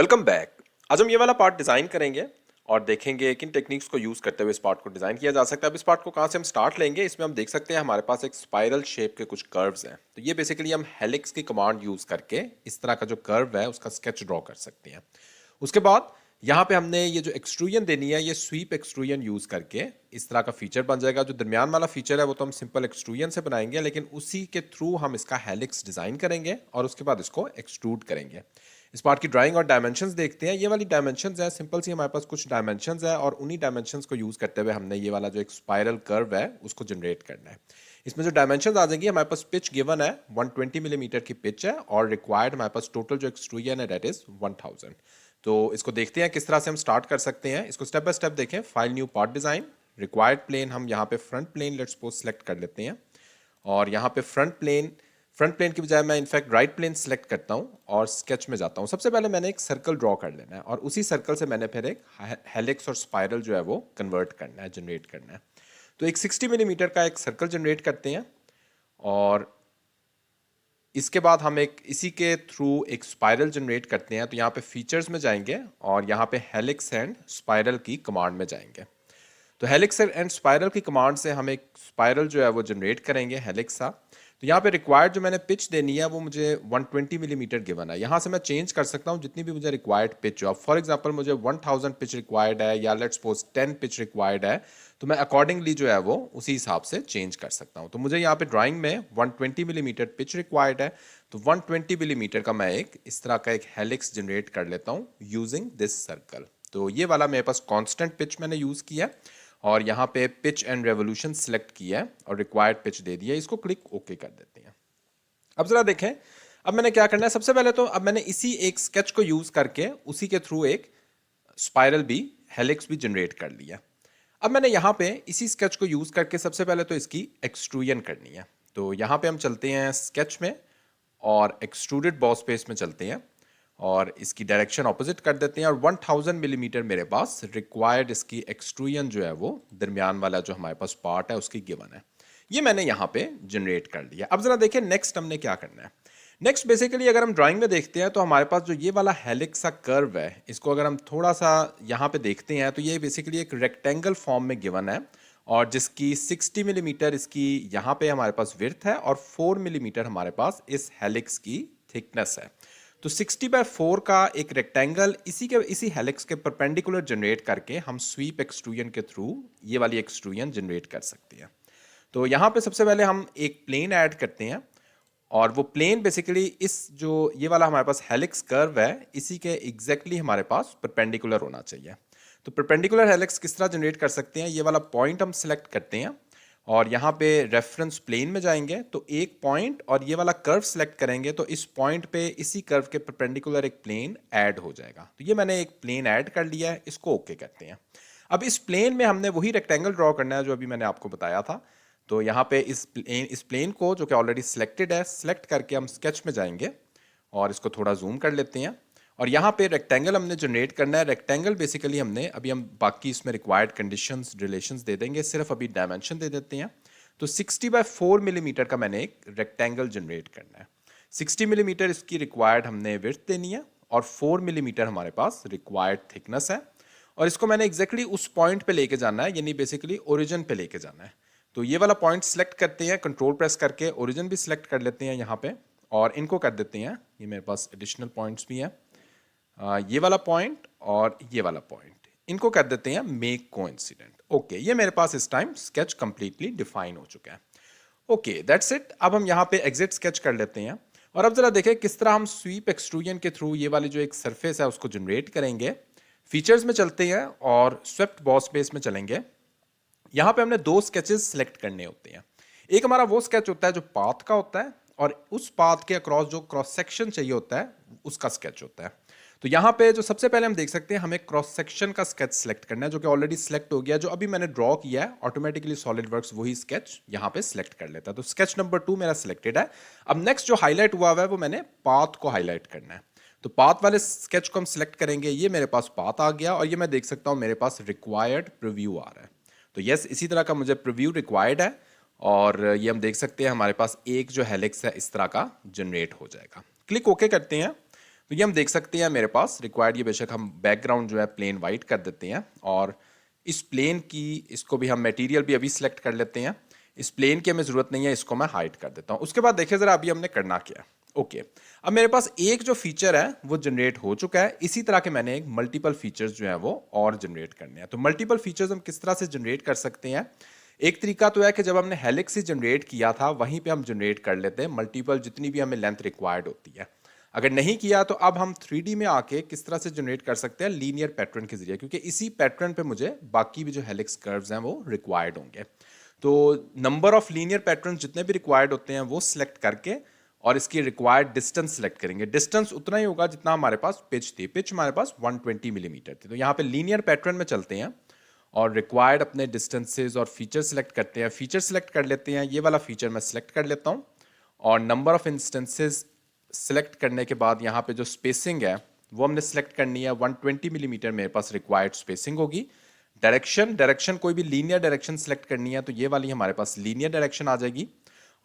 Welcome back. आज हम ये वाला पार्ट डिज़ाइन करेंगे और देखेंगे किन टेक्निक्स को यूज़ करते हुए इस पार्ट को डिज़ाइन किया जा सकता है। अब इस पार्ट को कहाँ से हम स्टार्ट लेंगे, इसमें हम देख सकते हैं हमारे पास एक स्पाइरल शेप के कुछ कर्व्स हैं। तो ये बेसिकली हम हेलिक्स की कमांड यूज़ करके इस तरह का जो कर्व है उसका स्केच ड्रॉ कर सकते हैं। उसके बाद यहाँ पे हमने ये जो एक्सट्रूजन देनी है, ये स्वीप एक्सट्रूजन यूज़ करके इस तरह का फीचर बन जाएगा। जो दरमियान वाला फीचर है वो तो हम सिंपल एक्सट्रूजन से बनाएंगे, लेकिन उसी के थ्रू हम इसका हेलिक्स डिज़ाइन करेंगे और उसके बाद इसको एक्सट्रूड करेंगे। इस पार्ट की ड्राइंग और डायमेंशंस देखते हैं। ये वाली डायमेंशंस है सिंपल सी, हमारे पास कुछ डायमेंशंस है और उन्हीं डायमेंशंस को यूज़ करते हुए हमने ये वाला जो एक स्पाइरल कर्व है उसको जनरेट करना है। इसमें जो डायमेंशंस आ जाएंगी, हमारे पास पिच गिवन है 120 मिलीमीटर की पिच है और रिक्वायर्ड हमारे पास टोटल जो एक्सट्रूजन है दैट इज 1000। तो इसको देखते हैं किस तरह से हम स्टार्ट कर सकते हैं। इसको स्टेप बाय स्टेप देखें। File new part design, required plane हम यहाँ पे front plane let's suppose select कर लेते हैं और यहाँ पे फ्रंट प्लेन की बजाय मैं इनफैक्ट राइट प्लेन सेलेक्ट करता हूँ और स्केच में जाता हूँ। सबसे पहले मैंने एक सर्कल ड्रॉ कर लेना है और उसी सर्कल से मैंने फिर एक हेलिक्स और स्पाइरल जो है वो कन्वर्ट करना है, जनरेट करना है। तो एक 60 मिलीमीटर का एक सर्कल जनरेट करते हैं और इसके बाद हम एक इसी के थ्रू एक स्पाइरल जनरेट करते हैं। तो यहाँ पे फीचर्स में जाएंगे और यहाँ पे हेलिक्स एंड स्पाइरल की कमांड में जाएंगे। तो हेलिक्स एंड स्पाइरल की कमांड से हम एक स्पाइरल जो है वो जनरेट करेंगे हेलिक्स सा। तो यहाँ पे रिक्वायर्ड जो मैंने पिच देनी है वो मुझे 120 मिलीमीटर गिवन है। यहाँ से मैं चेंज कर सकता हूँ जितनी भी मुझे रिक्वायर्ड पिच हो। फॉर एग्जांपल मुझे 1000 पिच रिक्वायर्ड है या लेट्स सपोज 10 पिच रिक्वायर्ड है, तो मैं अकॉर्डिंगली जो है वो उसी हिसाब से चेंज कर सकता हूँ। तो मुझे यहाँ पे ड्राइंग में 120 मिलीमीटर पिच रिक्वायर्ड है, तो 120 मिलीमीटर का मैं एक इस तरह का एक हेलिक्स जनरेट कर लेता हूँ यूजिंग दिस सर्कल। तो ये वाला मेरे पास कॉन्स्टेंट पिच मैंने यूज़ किया और यहाँ पे पिच एंड रेवोल्यूशन सेलेक्ट किया है और रिक्वायर्ड पिच दे दिया। इसको क्लिक ओके कर देते हैं। अब जरा देखें, अब मैंने क्या करना है। सबसे पहले तो अब मैंने इसी एक स्केच को यूज करके उसी के थ्रू एक स्पाइरल भी, हेलिक्स भी जनरेट कर लिया। अब मैंने यहाँ पे इसी स्केच को यूज करके सबसे पहले तो इसकी एक्सट्रूजन करनी है। तो यहाँ पे हम चलते हैं स्केच में और एक्सट्रूडेड बॉस पेस में चलते हैं और इसकी डायरेक्शन ऑपोजिट कर देते हैं और 1000 मिलीमीटर मेरे पास रिक्वायर्ड इसकी एक्सट्रूजन जो है वो दरमियान वाला जो हमारे पास पार्ट है उसकी गिवन है। ये मैंने यहाँ पे जनरेट कर लिया। अब जरा देखिए नेक्स्ट हमने क्या करना है। नेक्स्ट बेसिकली अगर हम ड्राइंग में देखते हैं तो हमारे पास जो ये वाला हेलिक्स सा कर्व है, इसको अगर हम थोड़ा सा यहाँ पे देखते हैं तो ये बेसिकली एक रेक्टेंगल फॉर्म में गिवन है और जिसकी 60 मिलीमीटर इसकी यहाँ पे हमारे पास विड्थ है और 4 मिलीमीटर हमारे पास इस हेलिक्स की थिकनेस है। तो 60/4 का एक रेक्टेंगल इसी हेलिक्स के परपेंडिकुलर जनरेट करके हम स्वीप एक्सट्रूजन के थ्रू ये वाली एक्सट्रूजन जनरेट कर सकते हैं। तो यहाँ पे सबसे पहले हम एक प्लेन ऐड करते हैं और वो प्लेन बेसिकली इस जो ये वाला हमारे पास हेलिक्स कर्व है इसी के एग्जैक्टली हमारे पास परपेंडिकुलर होना चाहिए। तो परपेंडिकुलर हेलिक्स किस तरह जनरेट कर सकते हैं, ये वाला पॉइंट हम सिलेक्ट करते हैं और यहाँ पे रेफरेंस प्लेन में जाएंगे तो एक पॉइंट और ये वाला कर्व सेलेक्ट करेंगे तो इस पॉइंट पे इसी कर्व के परपेंडिकुलर एक प्लेन ऐड हो जाएगा। तो ये मैंने एक प्लेन ऐड कर लिया है, इसको ओके करते हैं। अब इस प्लेन में हमने वही रेक्टेंगल ड्रॉ करना है जो अभी मैंने आपको बताया था। तो यहाँ पे इस प्लेन को जो कि ऑलरेडी सिलेक्टेड है, सिलेक्ट करके हम स्केच में जाएंगे और इसको थोड़ा जूम कर लेते हैं और यहाँ पे रेक्टेंगल हमने जनरेट करना है। रेक्टेंगल बेसिकली हम बाकी इसमें रिक्वायर्ड कंडीशंस रिलेशंस दे देंगे, सिर्फ अभी डायमेंशन दे देते हैं। तो 60/4 मिलीमीटर का मैंने एक रेक्टेंगल जनरेट करना है। 60 मिलीमीटर इसकी रिक्वायर्ड हमने विड्थ देनी है और 4 मिलीमीटर हमारे पास रिक्वायर्ड थिकनेस है और इसको मैंने एग्जैक्टली उस पॉइंट पे लेके जाना है, यानी बेसिकली ओरिजिन पे लेके जाना है। तो ये वाला पॉइंट सेलेक्ट करते हैं, कंट्रोल प्रेस करके ओरिजिन भी सिलेक्ट कर लेते हैं यहाँ पे और इनको कर देते हैं, ये मेरे पास एडिशनल पॉइंट्स भी हैं, ये वाला पॉइंट और ये वाला पॉइंट, इनको कर देते हैं मेक कोइंसिडेंट। ओके, ये मेरे पास इस टाइम स्केच कंप्लीटली डिफाइन हो चुका है। Okay, that's it. अब हम यहाँ पे एग्जिट स्केच कर लेते हैं और अब जरा देखें किस तरह हम स्वीप एक्सट्रूजन के थ्रू ये वाली जो एक सरफेस है उसको जनरेट करेंगे। फीचर्स में चलते हैं और स्वेप्ट बॉस बेस में चलेंगे। यहाँ पे हमने दो स्केचेस सेलेक्ट करने होते हैं। एक हमारा वो स्केच होता है जो पाथ का होता है और उस पाथ के अक्रॉस जो क्रॉस सेक्शन चाहिए होता है उसका स्केच होता है। तो यहाँ पे जो सबसे पहले हम देख सकते हैं हमें क्रॉस सेक्शन का स्केच सेलेक्ट करना है जो कि ऑलरेडी सेलेक्ट हो गया। जो अभी मैंने ड्रॉ किया है ऑटोमेटिकली सॉलिडवर्क्स वही स्केच यहाँ पे सेलेक्ट कर लेता है। तो स्केच नंबर 2 मेरा सिलेक्टेड है। अब नेक्स्ट जो हाईलाइट हुआ है वो मैंने पाथ को हाईलाइट करना है। तो पाथ वाले स्केच को हम सिलेक्ट करेंगे। ये मेरे पास पाथ आ गया और ये मैं देख सकता हूँ मेरे पास रिक्वायर्ड प्रीव्यू आ रहा है। तो यस, इसी तरह का मुझे प्रीव्यू रिक्वायर्ड है और ये हम देख सकते हैं हमारे पास एक जो हेलिक्स है इस तरह का जनरेट हो जाएगा। क्लिक ओके करते हैं। तो ये हम देख सकते हैं मेरे पास रिक्वायर्ड, ये बेशक हम बैकग्राउंड जो है प्लेन वाइट कर देते हैं और इस प्लेन की इसको भी हम मटेरियल भी अभी सिलेक्ट कर लेते हैं। इस प्लेन की हमें ज़रूरत नहीं है, इसको मैं हाइड कर देता हूँ। उसके बाद देखिए ज़रा अभी हमने करना क्या है। ओके, अब मेरे पास एक जो फीचर है वो जनरेट हो चुका है। इसी तरह के मैंने एक मल्टीपल फीचर्स जो है वो और जनरेट करने हैं। तो मल्टीपल फीचर्स हम किस तरह से जनरेट कर सकते हैं? एक तरीका तो है कि जब हमने हेलिक्स से जनरेट किया था वहीं पे हम जनरेट कर लेते हैं मल्टीपल जितनी भी हमें लेंथ रिक्वायर्ड होती है। अगर नहीं किया तो अब हम 3D में आके किस तरह से जनरेट कर सकते हैं? लीनियर पैटर्न के जरिए, क्योंकि इसी पैटर्न पे मुझे बाकी भी जो हेलिक्स कर्व्स हैं वो रिक्वायर्ड होंगे। तो नंबर ऑफ लीनियर पैटर्न जितने भी रिक्वायर्ड होते हैं वो सिलेक्ट करके और इसकी रिक्वायर्ड डिस्टेंस सेलेक्ट करेंगे। डिस्टेंस उतना ही होगा जितना हमारे पास पिच थी। पिच हमारे पास 120 मिलीमीटर थी। तो यहाँ पे लीनियर पैटर्न में चलते हैं और रिक्वायर्ड अपने डिस्टेंसेज और फीचर सेलेक्ट करते हैं। फीचर सेलेक्ट कर लेते हैं, ये वाला फीचर मैं सेलेक्ट कर लेता हूँ और नंबर ऑफ इंस्टेंसेज सेलेक्ट करने के बाद यहाँ पे जो स्पेसिंग है वो हमने सेलेक्ट करनी है। 120 मिलीमीटर मेरे पास रिक्वायर्ड स्पेसिंग होगी। डायरेक्शन कोई भी लीनियर डायरेक्शन सेलेक्ट करनी है तो ये वाली हमारे पास लीनियर डायरेक्शन आ जाएगी।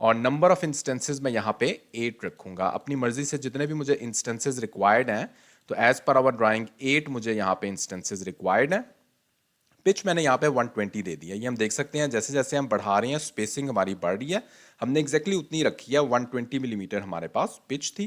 और नंबर ऑफ इंस्टेंसेज मैं यहाँ पे 8 रखूंगा। अपनी मर्जी से जितने भी मुझे इंस्टेंसेज रिक्वायर्ड हैं, तो एज पर आवर ड्राइंग 8 मुझे यहाँ पे इंस्टेंसेज रिक्वायर्ड हैं। पिच मैंने यहाँ पे 120 दे दिया। ये हम देख सकते हैं जैसे जैसे हम बढ़ा रहे हैं स्पेसिंग हमारी बढ़ रही है। हमने एग्जैक्टली उतनी रखी है, 120 मिलीमीटर हमारे पास पिच थी।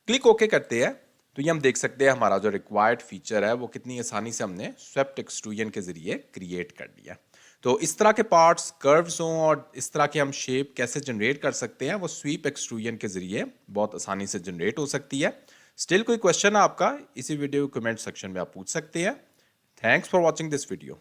क्लिक ओके करते हैं तो ये हम देख सकते हैं हमारा जो रिक्वायर्ड फीचर है वो कितनी आसानी से हमने स्वेप्ट एक्सट्रूजन के जरिए क्रिएट कर दिया। तो इस तरह के पार्ट्स कर्व्स हों और इस तरह के हम शेप कैसे जनरेट कर सकते हैं वो स्वीप एक्सट्रूजन के जरिए बहुत आसानी से जनरेट हो सकती है। स्टिल कोई क्वेश्चन है आपका, इसी वीडियो कमेंट सेक्शन में आप पूछ सकते हैं। Thanks for watching this video.